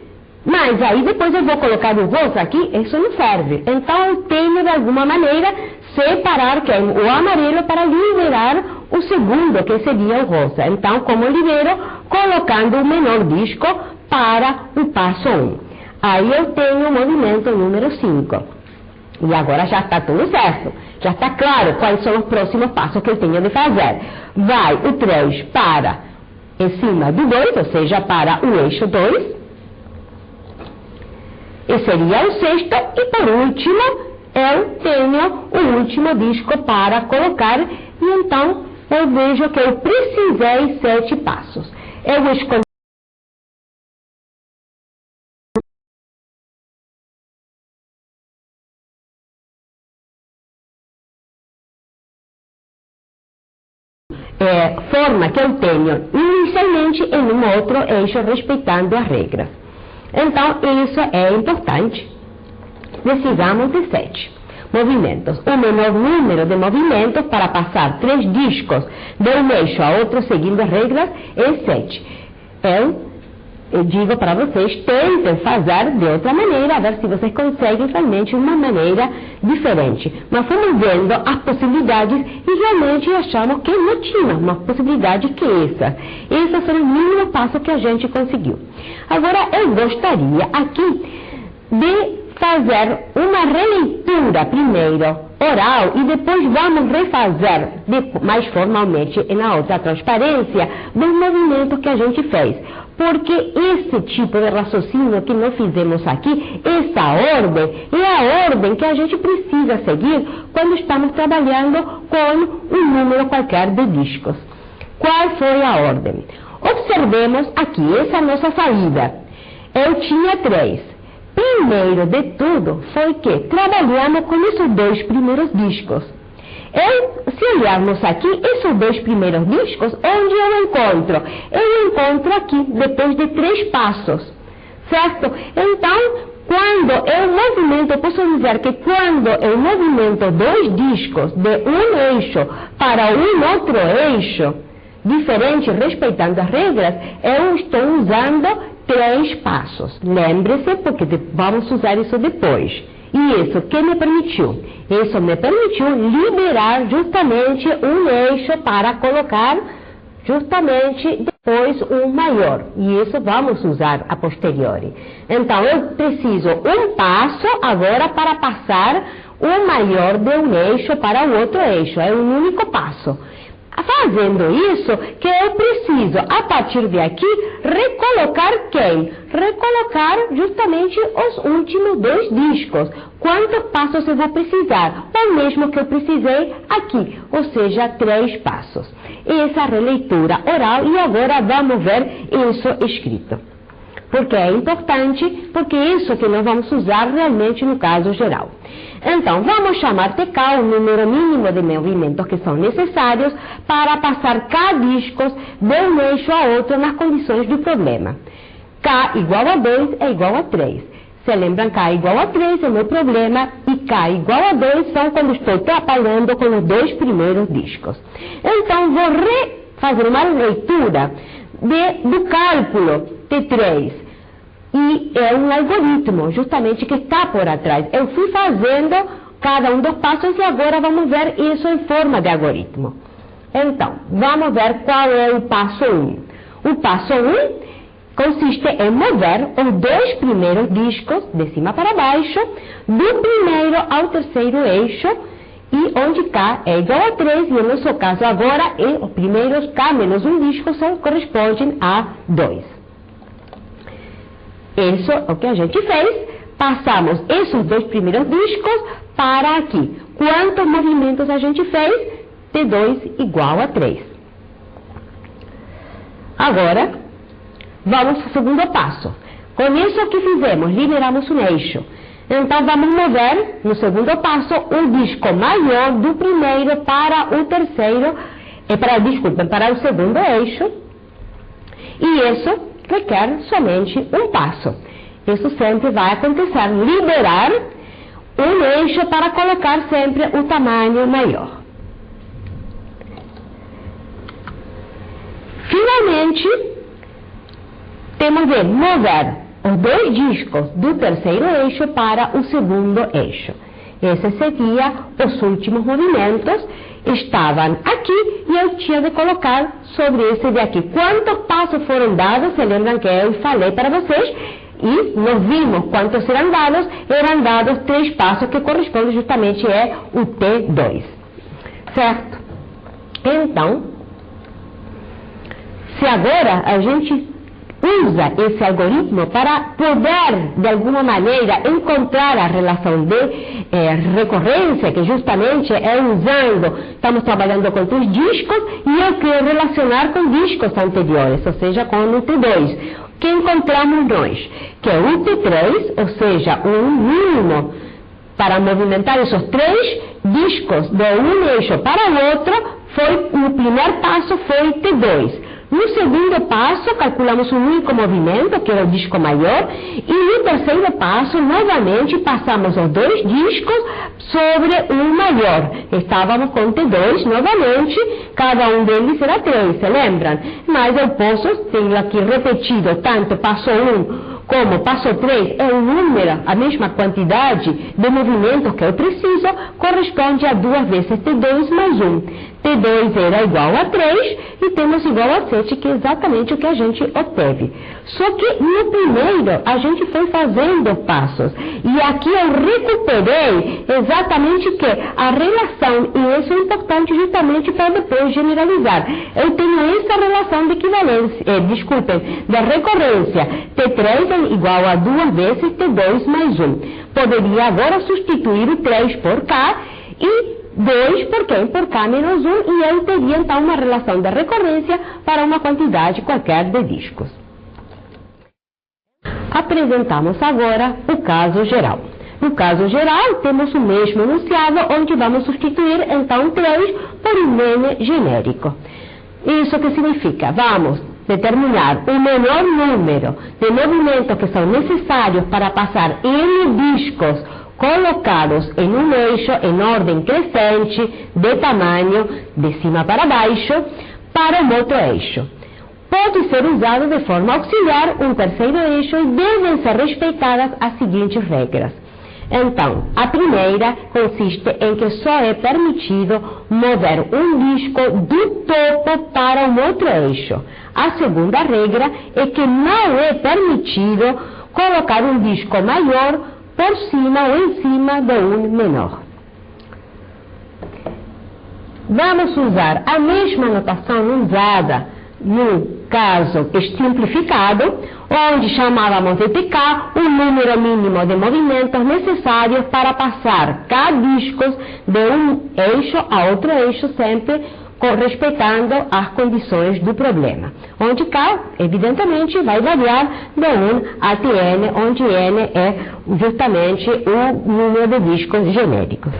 Mas aí depois eu vou colocar o rosa aqui, isso não serve. Então, eu tenho, de alguma maneira, separar o amarelo para liberar o segundo, que seria o rosa. Então, como libero? Colocando o menor disco para o passo 1. Aí eu tenho o movimento número 5. E agora já está tudo certo. Já está claro quais são os próximos passos que eu tenho de fazer. Vai o 3 para em cima do 2, ou seja, para o eixo 2. E seria o sexto. E por último, eu tenho o último disco para colocar. E então, eu vejo que eu precisei 7 passos. Eu vou escolher forma que eu tenho inicialmente em um outro eixo, respeitando as regras. Então, isso é importante. Precisamos de 7. movimentos. O menor número de movimentos para passar 3 discos de um eixo a outro seguindo as regras é 7. Eu digo para vocês, tentem fazer de outra maneira, a ver se vocês conseguem realmente uma maneira diferente. Mas fomos vendo as possibilidades e realmente achamos que não tinha uma possibilidade que essa. Esses são os mínimos passos que a gente conseguiu. Agora, eu gostaria aqui de fazer uma releitura primeiro oral e depois vamos refazer mais formalmente na outra transparência dos movimentos que a gente fez. Porque esse tipo de raciocínio que nós fizemos aqui, essa ordem, é a ordem que a gente precisa seguir quando estamos trabalhando com um número qualquer de discos. Qual foi a ordem? Observemos aqui, essa é a nossa saída. Eu tinha 3. Primeiro de tudo foi que trabalhamos com esses 2 primeiros discos. Se olharmos aqui, esses 2 primeiros discos, onde eu encontro? Eu encontro aqui, depois de 3 passos, certo? Então, quando eu movimento, eu posso dizer que quando eu movimento 2 discos de um eixo para um outro eixo, diferente, respeitando as regras, eu estou usando 3 passos. Lembre-se, porque vamos usar isso depois. E isso que me permitiu? Isso me permitiu liberar justamente um eixo para colocar justamente depois um maior. E isso vamos usar a posteriori. Então, eu preciso um passo agora para passar o maior de um eixo para o outro eixo. É um único passo. Fazendo isso, que eu preciso, a partir de aqui, recolocar quem? Recolocar justamente os últimos 2 discos. Quantos passos eu vou precisar? O mesmo que eu precisei aqui, ou seja, 3 passos. Essa é a releitura oral e agora vamos ver isso escrito. Porque é importante, porque é isso que nós vamos usar realmente no caso geral. Então, vamos chamar TK o número mínimo de movimentos que são necessários para passar K discos de um eixo a outro nas condições do problema. K igual a 2 é igual a 3. Se lembram, K igual a 3 é o meu problema e K igual a 2 são quando estou trabalhando com os 2 primeiros discos. Então, vou fazer uma leitura do cálculo de 3. E é um algoritmo, justamente, que está por atrás. Eu fui fazendo cada um dos passos e agora vamos ver isso em forma de algoritmo. Então, vamos ver qual é o passo 1. O passo 1 consiste em mover os 2 primeiros discos, de cima para baixo, do primeiro ao terceiro eixo, e onde K é igual a 3, e no nosso caso agora, os primeiros K menos um disco correspondem a 2. Isso é o que a gente fez, passamos esses 2 primeiros discos para aqui. Quantos movimentos a gente fez? T2 igual a 3. Agora, vamos ao segundo passo. Com isso que fizemos, liberamos um eixo. Então, vamos mover, no segundo passo, um disco maior do primeiro para o terceiro, para o segundo eixo. E isso requer somente um passo. Isso sempre vai acontecer, liberar um eixo para colocar sempre o tamanho maior. Finalmente, temos de mover os 2 discos do terceiro eixo para o segundo eixo. Esses seriam os últimos movimentos, estavam aqui e eu tinha de colocar sobre esse de aqui. Quantos passos foram dados? Se lembram que eu falei para vocês e nós vimos quantos eram dados 3 passos que correspondem justamente o T2, certo? Então, se agora a gente usa esse algoritmo para poder, de alguma maneira, encontrar a relação de recorrência, que justamente é usando, estamos trabalhando com 3 discos, e eu quero relacionar com discos anteriores, ou seja, com o T2. O que encontramos nós? Que o T3, ou seja, um mínimo para movimentar esses 3 discos de um eixo para o outro, o primeiro passo foi T2. No segundo passo, calculamos um único movimento, que era o disco maior, e no terceiro passo, novamente, passamos os dois discos sobre um maior. Estávamos com T2 novamente, cada um deles era 3, se lembram? Mas eu posso, tenho aqui repetido, tanto passo 1 como passo 3 é um número, a mesma quantidade de movimentos que eu preciso, corresponde a 2 vezes T2 mais 1. T2 era igual a 3 e temos igual a 7, que é exatamente o que a gente obteve. Só que no primeiro a gente foi fazendo passos. E aqui eu recuperei exatamente que a relação, e isso é importante justamente para depois generalizar. Eu tenho essa relação de equivalência, da recorrência. T3 é igual a 2 vezes T2 mais 1. Poderia agora substituir o 3 por K e 2 por Q por K menos 1, e eu teria então uma relação de recorrência para uma quantidade qualquer de discos. Apresentamos agora o caso geral. No caso geral, temos o mesmo enunciado, onde vamos substituir então 3 por um N genérico. Isso que significa? Vamos determinar o menor número de movimentos que são necessários para passar N discos colocados em um eixo em ordem crescente de tamanho de cima para baixo para um outro eixo. Pode ser usado de forma auxiliar um terceiro eixo e devem ser respeitadas as seguintes regras. Então, a primeira consiste em que só é permitido mover um disco do topo para um outro eixo. A segunda regra é que não é permitido colocar um disco maior por cima ou em cima de um menor. Vamos usar a mesma notação usada no caso simplificado, onde chamávamos de TK o número mínimo de movimentos necessários para passar K discos de um eixo a outro eixo, sempre respeitando as condições do problema. Onde K, evidentemente, vai variar de 1 até N, onde N é justamente o número de discos genéricos.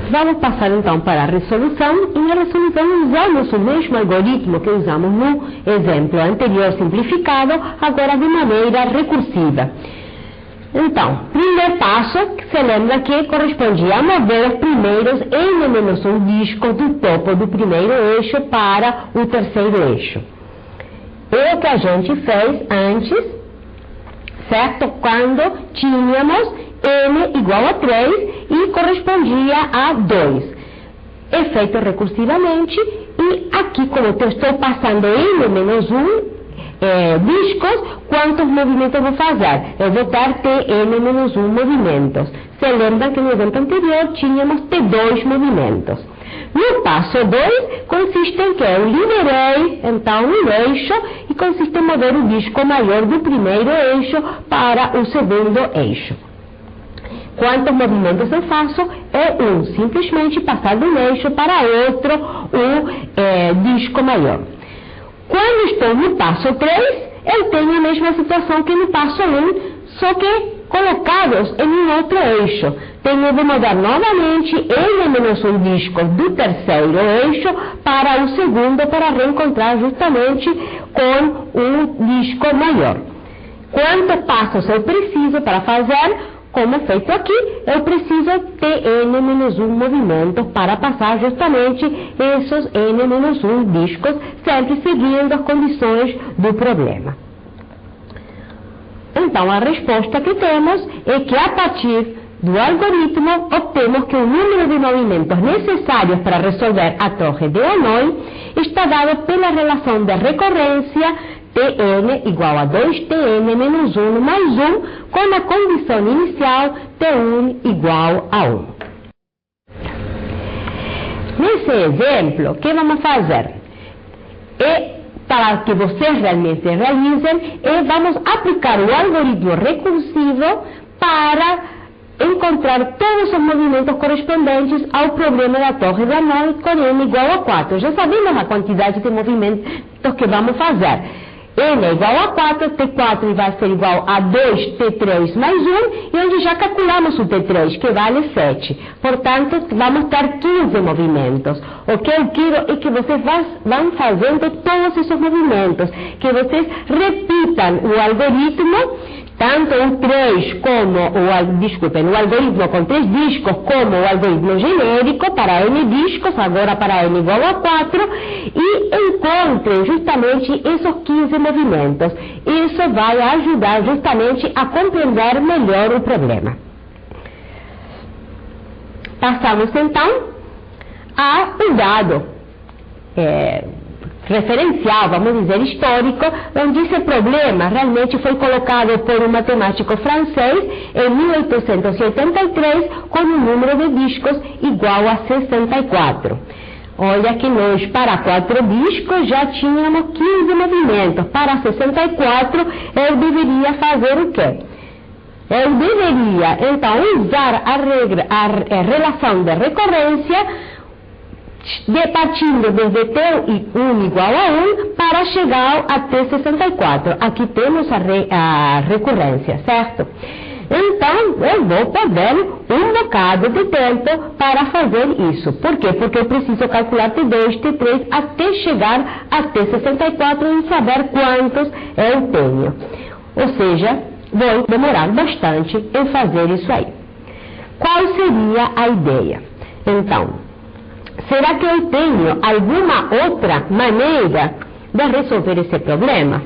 Vamos passar então para a resolução, e na resolução usamos o mesmo algoritmo que usamos no exemplo anterior simplificado, agora de maneira recursiva. Então, primeiro passo, se lembra que correspondia a mover os primeiros N-1 discos do topo do primeiro eixo para o terceiro eixo. É o que a gente fez antes, certo? Quando tínhamos N igual a 3 e correspondia a 2. É feito recursivamente, e aqui, como eu estou passando N-1 discos, quantos movimentos vou fazer? Eu vou ter Tn-1 movimentos. Se lembra que no exemplo anterior tínhamos T2 movimentos. No passo 2, consiste em que eu liberei, então, um eixo, e consiste em mover o disco maior do primeiro eixo para o segundo eixo. Quantos movimentos eu faço? É um, simplesmente passar de um eixo para outro o disco maior. Quando estou no passo 3, eu tenho a mesma situação que no passo 1, só que colocados em um outro eixo. Tenho de mudar novamente N-1 discos do terceiro eixo para o segundo, para reencontrar justamente com um disco maior. Quantos passos eu preciso para fazer? Como feito aqui, eu preciso ter N-1 movimentos para passar justamente esses N-1 discos, sempre seguindo as condições do problema. Então, a resposta que temos é que, a partir do algoritmo, obtemos que o número de movimentos necessários para resolver a torre de Hanoi está dado pela relação de recorrência Tn igual a 2Tn menos 1 mais 1, com a condição inicial T1 igual a 1. Nesse exemplo, o que vamos fazer? Para que vocês realmente realizem, vamos aplicar o algoritmo recursivo para encontrar todos os movimentos correspondentes ao problema da torre de Hanoi com n igual a 4. Já sabemos a quantidade de movimentos que vamos fazer. N é igual a 4, T4 vai ser igual a 2, T3 mais 1, e onde já calculamos o T3, que vale 7. Portanto, vamos ter 15 movimentos. O que eu quero é que vocês vão fazendo todos esses movimentos, que vocês repitam o algoritmo, tanto o 3 como o algoritmo com 3 discos, como o algoritmo genérico para N discos, agora para N igual a 4, e encontrem justamente esses 15 movimentos. Isso vai ajudar justamente a compreender melhor o problema. Passamos então ao dado referencial, vamos dizer, histórico, onde esse problema realmente foi colocado por um matemático francês em 1883 com um número de discos igual a 64. Olha que nós, para 4 discos, já tínhamos 15 movimentos. Para 64, eu deveria fazer o quê? Eu deveria, então, usar a relação de recorrência partindo desde T1 igual a 1 para chegar até 64. Aqui temos a recorrência, certo? Então, eu vou perder um bocado de tempo para fazer isso. Por quê? Porque eu preciso calcular T2, T3 até chegar até 64 e saber quantos eu tenho. Ou seja, vou demorar bastante em fazer isso aí. Qual seria a ideia? Então, será que eu tenho alguma outra maneira de resolver esse problema?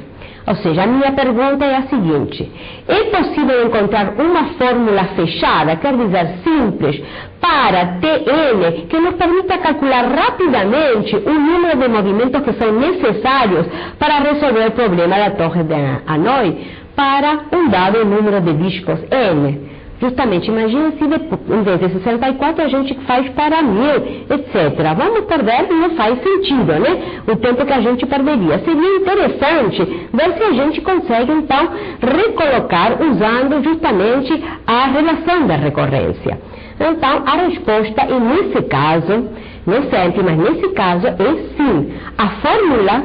Ou seja, a minha pergunta é a seguinte: é possível encontrar uma fórmula fechada, quer dizer, simples, para Tn, que nos permita calcular rapidamente o número de movimentos que são necessários para resolver o problema da torre de Hanoi para um dado número de discos N? Justamente, imagine se em vez de 64 a gente faz para 1000, etc. Vamos perder, não faz sentido, né? O tempo que a gente perderia. Seria interessante ver se a gente consegue, então, recolocar usando justamente a relação da recorrência. Então, a resposta, e nesse caso, não sempre, mas nesse caso, é sim. A fórmula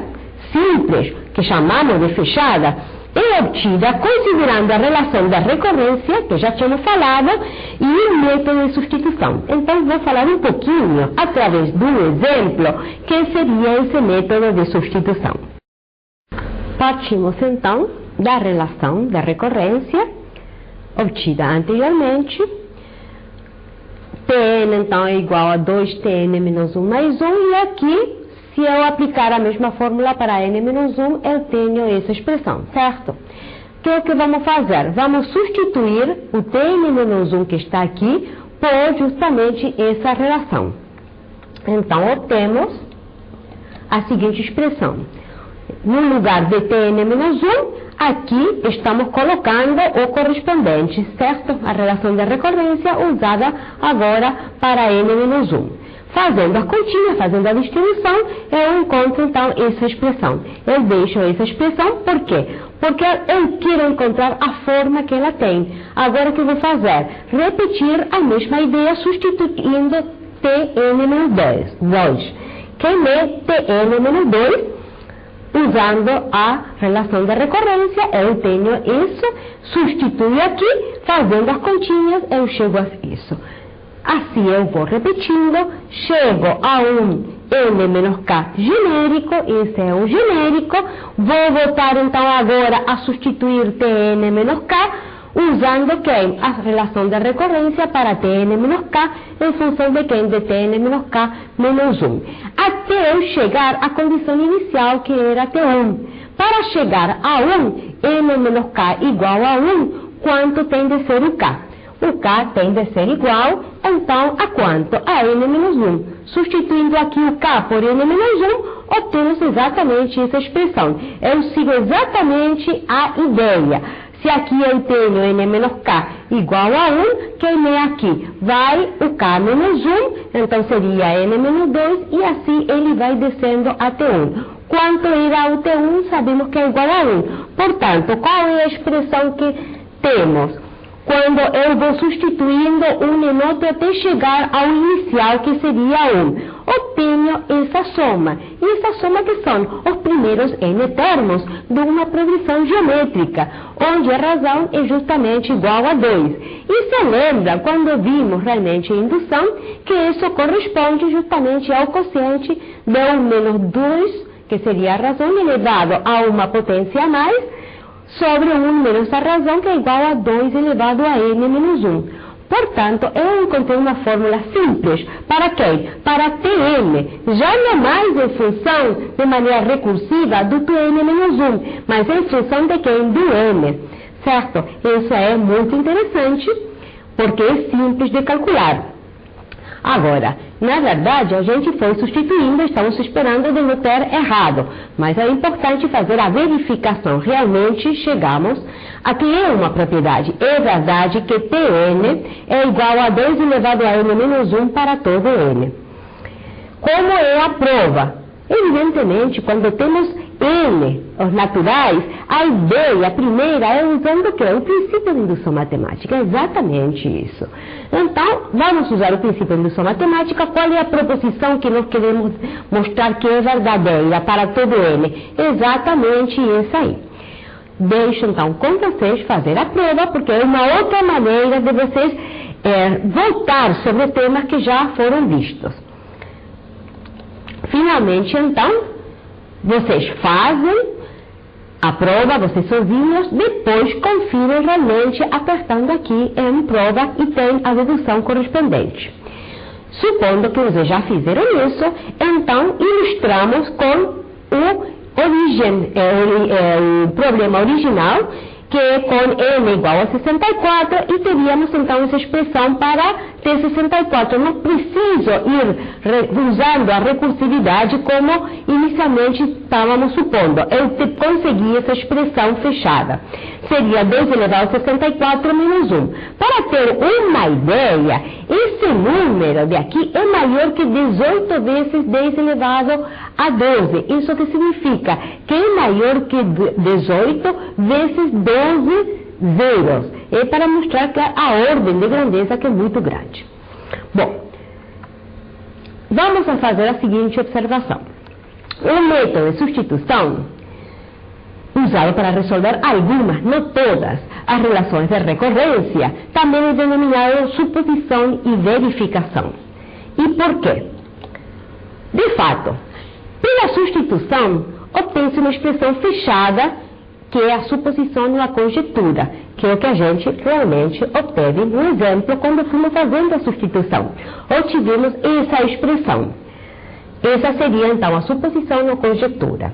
simples, que chamamos de fechada, é obtida considerando a relação da recorrência, que já tínhamos falado, e o método de substituição. Então, vou falar um pouquinho, através de um exemplo, que seria esse método de substituição. Partimos, então, da relação da recorrência, obtida anteriormente. Tn, então, é igual a 2Tn menos 1 mais 1, e aqui, se eu aplicar a mesma fórmula para n menos 1, eu tenho essa expressão, certo? O que é que vamos fazer? Vamos substituir o Tn menos 1 que está aqui por justamente essa relação. Então, obtemos a seguinte expressão. No lugar de Tn menos 1, aqui estamos colocando o correspondente, certo? A relação de recorrência usada agora para n menos 1. Fazendo a continha, fazendo a distribuição, eu encontro então essa expressão. Eu deixo essa expressão, por quê? Porque eu quero encontrar a forma que ela tem. Agora o que eu vou fazer? Repetir a mesma ideia substituindo Tn-2. Quem é Tn-2? Usando a relação da recorrência, eu tenho isso, substituo aqui, fazendo as continhas, eu chego a isso. Assim eu vou repetindo, chego a um N menos K genérico, esse é um genérico, vou voltar então agora a substituir Tn menos K, usando quem? A relação da recorrência para Tn menos K, em função de quem? De Tn menos K menos 1. Até eu chegar à condição inicial, que era T1. Para chegar a 1, N menos K igual a 1, quanto tem de ser o K? O K tem de ser igual, então, a quanto? A N menos 1. Substituindo aqui o K por N menos 1, obtemos exatamente essa expressão. Eu sigo exatamente a ideia. Se aqui eu tenho N menos K igual a 1, quem é aqui? Vai o K menos 1, então seria N menos 2, e assim ele vai descendo até 1. Quanto irá o T1, sabemos que é igual a 1. Portanto, qual é a expressão que temos? Quando eu vou substituindo um nenote até chegar ao inicial, que seria 1. Obtenho essa soma. E essa soma que são os primeiros n termos de uma progressão geométrica, onde a razão é justamente igual a 2. E se lembra, quando vimos realmente a indução, que isso corresponde justamente ao quociente de 1 menos 2, que seria a razão elevado a uma potência a mais, sobre 1 menos a razão, que é igual a 2 elevado a n menos 1. Portanto, eu encontrei uma fórmula simples. Para quem? Para Tn. Já não mais em função de maneira recursiva do Tn menos 1, mas em função de quem? Do n. Certo? Isso é muito interessante, porque é simples de calcular. Agora, na verdade, a gente foi substituindo, estamos esperando de não ter errado, mas é importante fazer a verificação. Realmente chegamos a que é uma propriedade. É verdade que Tn é igual a 2 elevado a n menos 1 para todo n. Como é a prova? Evidentemente, quando temos N, os naturais, a ideia primeira é usando o quê? O princípio de indução matemática, é exatamente isso. Então, vamos usar o princípio de indução matemática. Qual é a proposição que nós queremos mostrar que é verdadeira para todo N? Exatamente essa aí. Deixo então com vocês fazer a prova, porque é uma outra maneira de vocês voltar sobre temas que já foram vistos. Finalmente, então, vocês fazem a prova, vocês sozinhos, depois confirem realmente apertando aqui em prova e tem a dedução correspondente. Supondo que vocês já fizeram isso, então ilustramos com o problema original, que é com n igual a 64, e teríamos então essa expressão para ter 64. Não preciso ir usando a recursividade como inicialmente estávamos supondo. Eu consegui essa expressão fechada. Seria 2 elevado a 64 menos 1. Para ter uma ideia, esse número de aqui é maior que 18 vezes 10 elevado a 12. Isso que significa que é maior que 18 vezes 12 zeros. É para mostrar que a ordem de grandeza que é muito grande. Bom, vamos fazer a seguinte observação. O método de substituição, usado para resolver algumas, não todas, as relações de recorrência, também é denominado suposição e verificação. E por quê? De fato, pela substituição, obtém-se uma expressão fechada, que é a suposição de uma conjetura, que é o que a gente realmente obteve no exemplo quando fomos fazendo a substituição. Obtivemos essa expressão. Essa seria, então, a suposição de uma conjetura.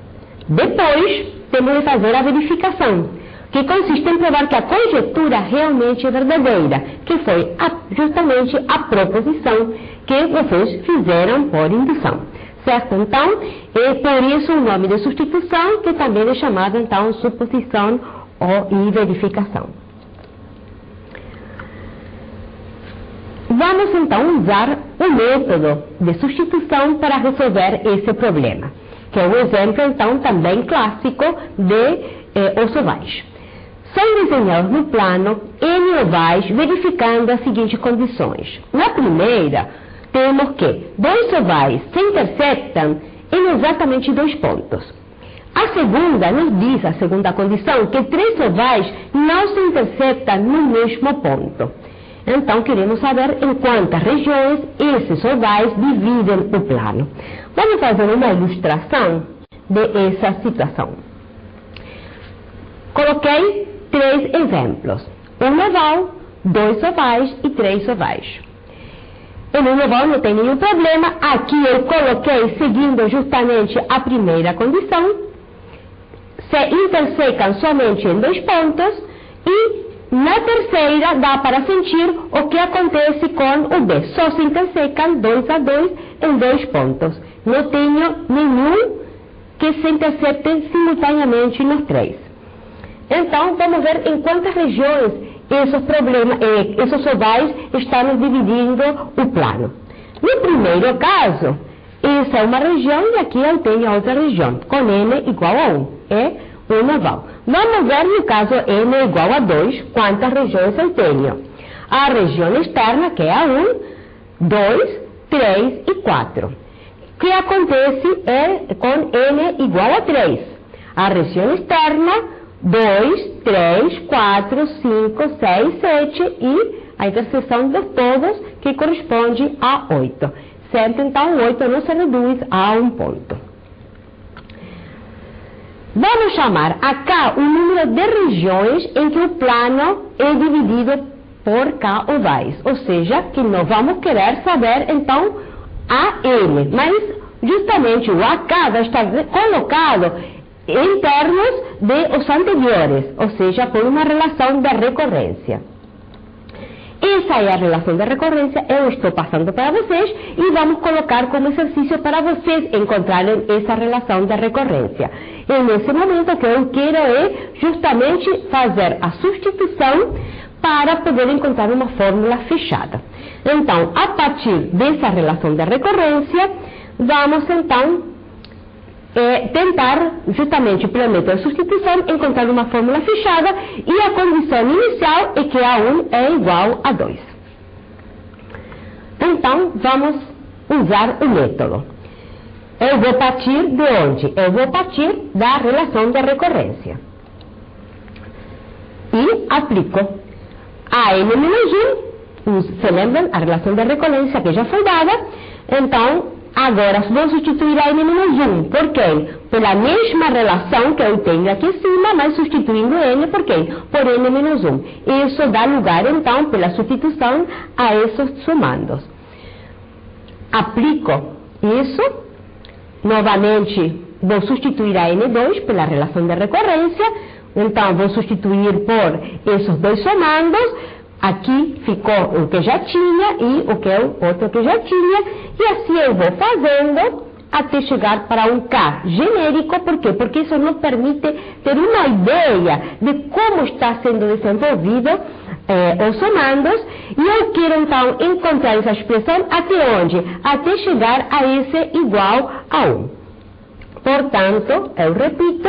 Depois, temos de fazer a verificação, que consiste em provar que a conjetura realmente é verdadeira, que foi justamente a proposição que vocês fizeram por indução. Certo? Então, é por isso o nome de substituição, que também é chamado, então, suposição e verificação. Vamos, então, usar o método de substituição para resolver esse problema, que é um exemplo, então, também clássico de os ovais. São desenhados no plano N ovais, verificando as seguintes condições. Na primeira, temos que dois ovais se intersectam em exatamente 2 pontos. A segunda nos diz, a segunda condição, que 3 ovais não se intersectam no mesmo ponto. Então, queremos saber em quantas regiões esses ovais dividem o plano. Vamos fazer uma ilustração dessa situação. Coloquei 3 exemplos. Um oval, 2 ovais e 3 ovais. O meu oval não tem nenhum problema. Aqui eu coloquei, seguindo justamente a primeira condição, se intersecam somente em 2 pontos, e na terceira dá para sentir o que acontece com o B. Só se intersecam 2 a 2 em 2 pontos. Não tenho nenhum que se intersecte simultaneamente nos 3. Então, vamos ver em quantas regiões esses ovais estão dividindo o plano. No primeiro caso, essa é uma região e aqui eu tenho outra região, com n igual a 1. É um oval. Vamos ver no caso n igual a 2, quantas regiões eu tenho. A região externa, que é a 1, 2, 3 e 4. O que acontece é com N igual a 3. A região externa, 2, 3, 4, 5, 6, 7 e a interseção de todos, que corresponde a 8. Sempre, então, o 8 não se reduz a um ponto. Vamos chamar acá o número de regiões em que o plano é dividido por K ovais. Ou seja, que nós vamos querer saber, então, a N. Mas, justamente, o AK vai estar colocado em termos de os anteriores. Ou seja, por uma relação de recorrência. Essa é a relação de recorrência, eu estou passando para vocês e vamos colocar como exercício para vocês encontrarem essa relação de recorrência. E nesse momento o que eu quero é justamente fazer a substituição para poder encontrar uma fórmula fechada. Então, a partir dessa relação de recorrência, vamos então tentar, justamente pelo método de substituição, encontrar uma fórmula fechada e a condição inicial é que A1 é igual a 2. Então, vamos usar o método. Eu vou partir de onde? Eu vou partir da relação de recorrência. E aplico a N-1. Se lembram? A relação de recorrência que já foi dada. Então, agora vou substituir a N-1. Por quê? Pela mesma relação que eu tenho aqui em cima, mas substituindo N por quê? Por N-1. Isso dá lugar, então, pela substituição a esses sumandos. Aplico isso. Novamente, vou substituir a N2 pela relação de recorrência. Então, vou substituir por esses dois sumandos. Aqui ficou o que já tinha e o que é o outro que já tinha. E assim eu vou fazendo até chegar para um K genérico. Por quê? Porque isso nos permite ter uma ideia de como está sendo desenvolvido os sumandos. E eu quero então encontrar essa expressão até onde? Até chegar a esse igual a 1. Portanto, eu repito,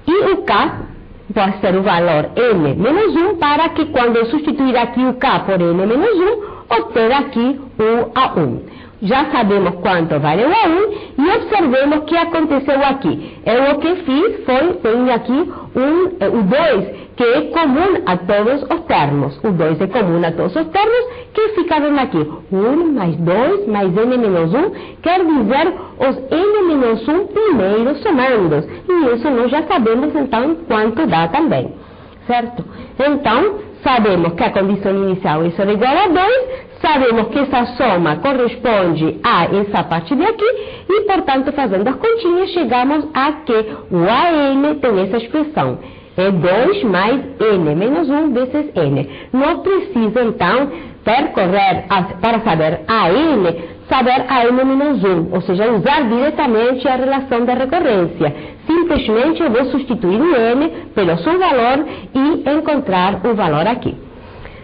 e o K pode ser o valor N-1 para que quando eu substituir aqui o K por N-1, obter aqui o A1. Já sabemos quanto vale o A1 e observemos o que aconteceu aqui. Eu o que fiz foi, tenho aqui o 2, que é comum a todos os termos. O 2 é comum a todos os termos, que ficaram aqui. 1 mais 2 mais N-1, quer dizer os N-1 primeiros somandos. E isso nós já sabemos, então, quanto dá também. Certo? Então, sabemos que a condição inicial é igual a 2, sabemos que essa soma corresponde a essa parte de aqui e, portanto, fazendo as continhas, chegamos a que o AN tem essa expressão. É 2 mais N menos 1 vezes N. Não precisa, então, percorrer, para saber a N, saber a N menos 1, ou seja, usar diretamente a relação da recorrência. Simplesmente eu vou substituir o N pelo seu valor e encontrar o valor aqui.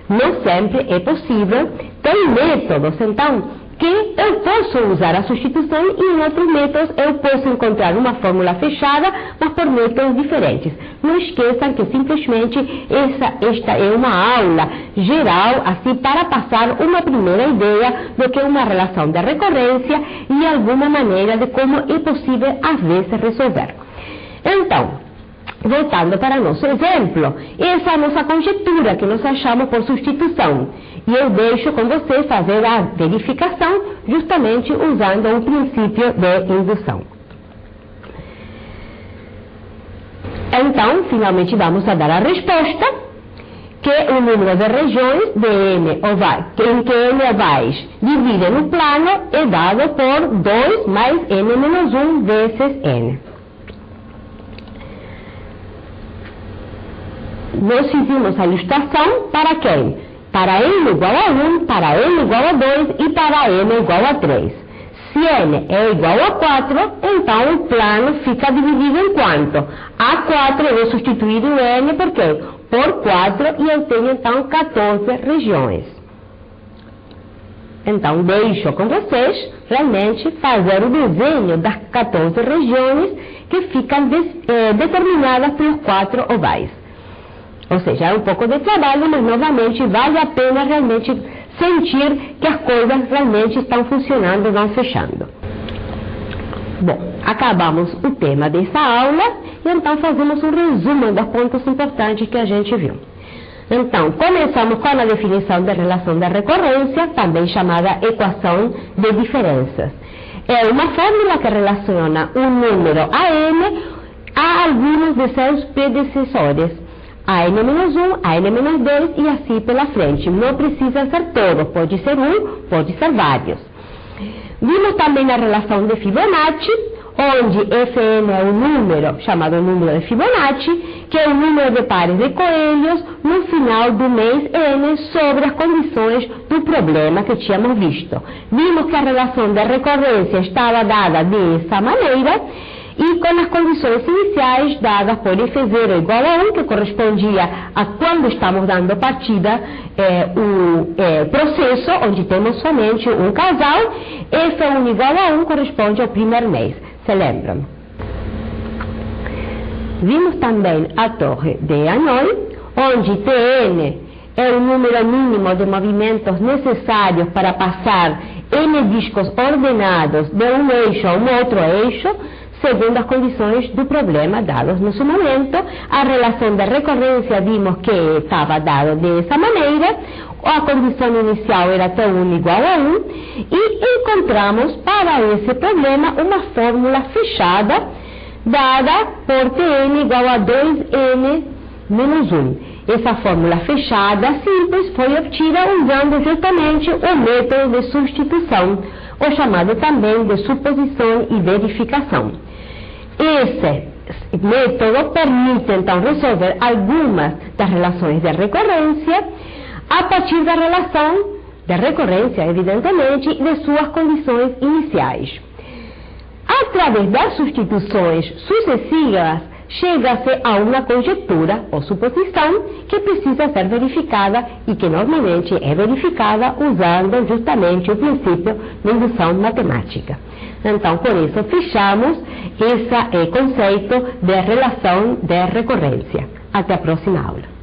Não sempre é possível. Tem métodos, então, que eu posso usar a substituição e em outros métodos eu posso encontrar uma fórmula fechada, mas por métodos diferentes. Não esqueçam que simplesmente esta é uma aula geral, assim, para passar uma primeira ideia do que é uma relação de recorrência e alguma maneira de como é possível, às vezes, resolver. Então, voltando para nosso exemplo, essa é a nossa conjectura que nós achamos por substituição. E eu deixo com você fazer a verificação justamente usando o princípio de indução. Então, finalmente vamos a dar a resposta, que o número de regiões de N ovais, em que N ovais dividem o plano é dado por 2 mais N menos 1 vezes N. Nós fizemos a ilustração para quem? Para N igual a 1, para N igual a 2 e para N igual a 3. Se N é igual a 4, então o plano fica dividido em quanto? A4 eu vou substituir o N por quê? Por 4 e eu tenho então 14 regiões. Então deixo com vocês realmente fazer o desenho das 14 regiões que ficam determinadas pelos 4 ovais. Ou seja, é um pouco de trabalho, mas novamente vale a pena realmente sentir que as coisas realmente estão funcionando, vão fechando. Bom, acabamos o tema dessa aula e então fazemos um resumo dos pontos importantes que a gente viu. Então, começamos com a definição da relação de recorrência, também chamada equação de diferenças. É uma fórmula que relaciona um número AN a alguns de seus predecessores, AN-1, AN-2 e assim pela frente. Não precisa ser todo, pode ser um, pode ser vários. Vimos também a relação de Fibonacci, onde Fn é um número chamado número de Fibonacci, que é o número de pares de coelhos no final do mês N sobre as condições do problema que tínhamos visto. Vimos que a relação de recorrência estava dada dessa maneira e com as condições iniciais dadas por F0 igual a 1, que correspondia a quando estamos dando partida o processo, onde temos somente um casal, F1 igual a 1 corresponde ao primeiro mês. Se lembram? Vimos também a torre de Hanoi, onde Tn é o número mínimo de movimentos necessários para passar N discos ordenados de um eixo a um outro eixo, segundo as condições do problema dadas nesse momento. A relação de recorrência vimos que estava dada dessa maneira, a condição inicial era T1 igual a 1, e encontramos para esse problema uma fórmula fechada, dada por Tn igual a 2n menos 1. Essa fórmula fechada simples foi obtida usando justamente o método de substituição, ou chamado também de suposição e verificação. Esse método permite, então, resolver algumas das relações de recorrência a partir da relação de recorrência, evidentemente, e de suas condições iniciais. Através das substituições sucessivas, chega-se a uma conjectura ou suposição que precisa ser verificada e que normalmente é verificada usando justamente o princípio de indução matemática. Então, por isso, fechamos esse conceito de relação de recorrência. Até a próxima aula.